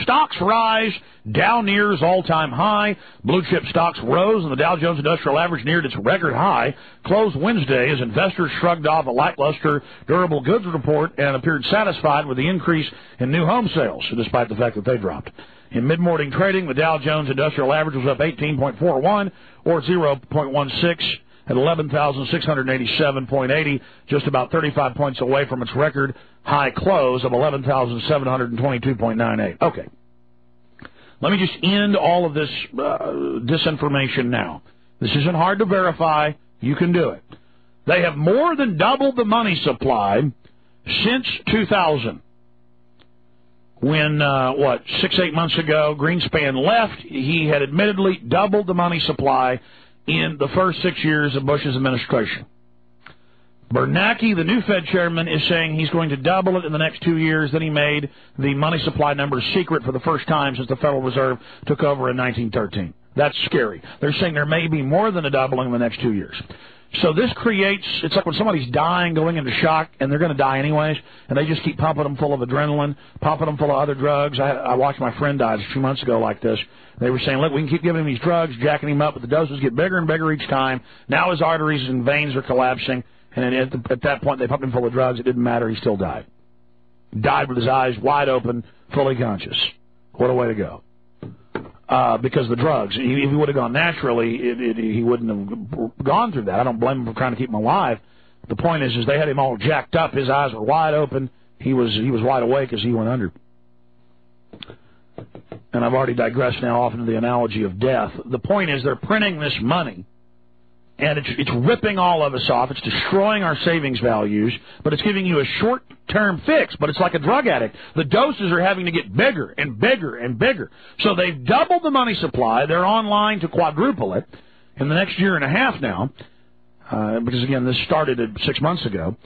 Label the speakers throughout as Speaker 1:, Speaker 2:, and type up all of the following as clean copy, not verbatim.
Speaker 1: stocks rise. Dow nears all-time high. Blue chip stocks rose, and the Dow Jones Industrial Average neared its record high. Closed Wednesday as investors shrugged off a lackluster durable goods report and appeared satisfied with the increase in new home sales, despite the fact that they dropped. In mid-morning trading, the Dow Jones Industrial Average was up 18.41, or 0.16, at 11,687.80, just about 35 points away from its record high close of 11,722.98. Okay. Let me just end all of this disinformation now. This isn't hard to verify. You can do it. They have more than doubled the money supply since 2000. When, 6-8 months ago, Greenspan left, he had admittedly doubled the money supply in the first 6 years of Bush's administration. Bernanke, the new Fed chairman, is saying he's going to double it in the next 2 years. Then he made the money supply numbers secret for the first time since the Federal Reserve took over in 1913. That's scary. They're saying there may be more than a doubling in the next 2 years. So this creates, it's like when somebody's dying, going into shock, and they're going to die anyways, and they just keep pumping them full of adrenaline, pumping them full of other drugs. I watched my friend die a few months ago like this. They were saying, look, we can keep giving him these drugs, jacking him up, but the doses get bigger and bigger each time. Now his arteries and veins are collapsing, and at that point they pumped him full of drugs. It didn't matter. He still died. Died with his eyes wide open, fully conscious. What a way to go. Because the drugs, if he would have gone naturally, he wouldn't have gone through that. I don't blame him for trying to keep him alive. The point is they had him all jacked up. His eyes were wide open. He was wide awake as he went under. And I've already digressed now off into the analogy of death. The point is they're printing this money, and it's ripping all of us off. It's destroying our savings values, but it's giving you a short-term fix. But it's like a drug addict. The doses are having to get bigger and bigger and bigger. So they've doubled the money supply. They're on line to quadruple it in the next year and a half now, because, again, this started 6 months ago.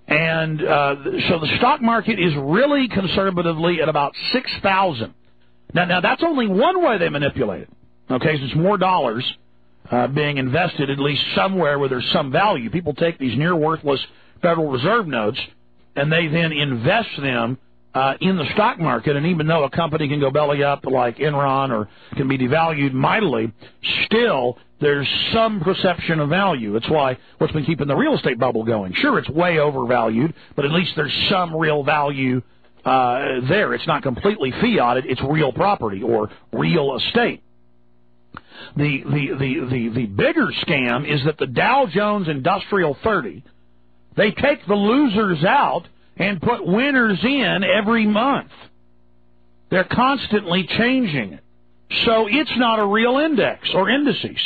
Speaker 1: And so the stock market is really conservatively at about 6,000. Now, that's only one way they manipulate it. Okay, so it's more dollars being invested at least somewhere where there's some value. People take these near-worthless Federal Reserve notes, and they then invest them in the stock market. And even though a company can go belly up like Enron or can be devalued mightily, still there's some perception of value. It's what's been keeping the real estate bubble going. Sure, it's way overvalued, but at least there's some real value there. It's not completely fiat. It's real property or real estate. The bigger scam is that the Dow Jones Industrial 30, they take the losers out and put winners in every month. They're constantly changing it. So it's not a real index or indices.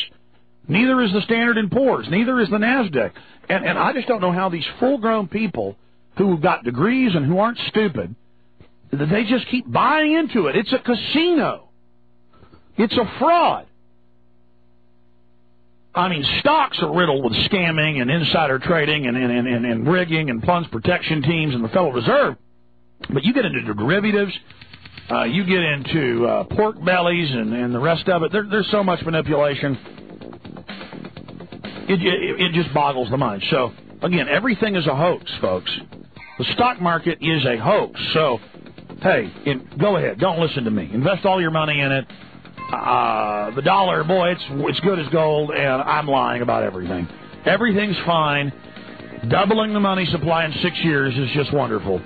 Speaker 1: Neither is the Standard & Poor's. Neither is the NASDAQ. And I just don't know how these full-grown people who've got degrees and who aren't stupid, they just keep buying into it. It's a casino. It's a fraud. I mean, stocks are riddled with scamming and insider trading and rigging and funds protection teams and the Federal Reserve. But you get into derivatives, you get into pork bellies and the rest of it. There's so much manipulation. It just boggles the mind. So, again, everything is a hoax, folks. The stock market is a hoax. So, hey, go ahead. Don't listen to me. Invest all your money in it. The dollar, boy, it's good as gold, and I'm lying about everything. Everything's fine. Doubling the money supply in 6 years is just wonderful.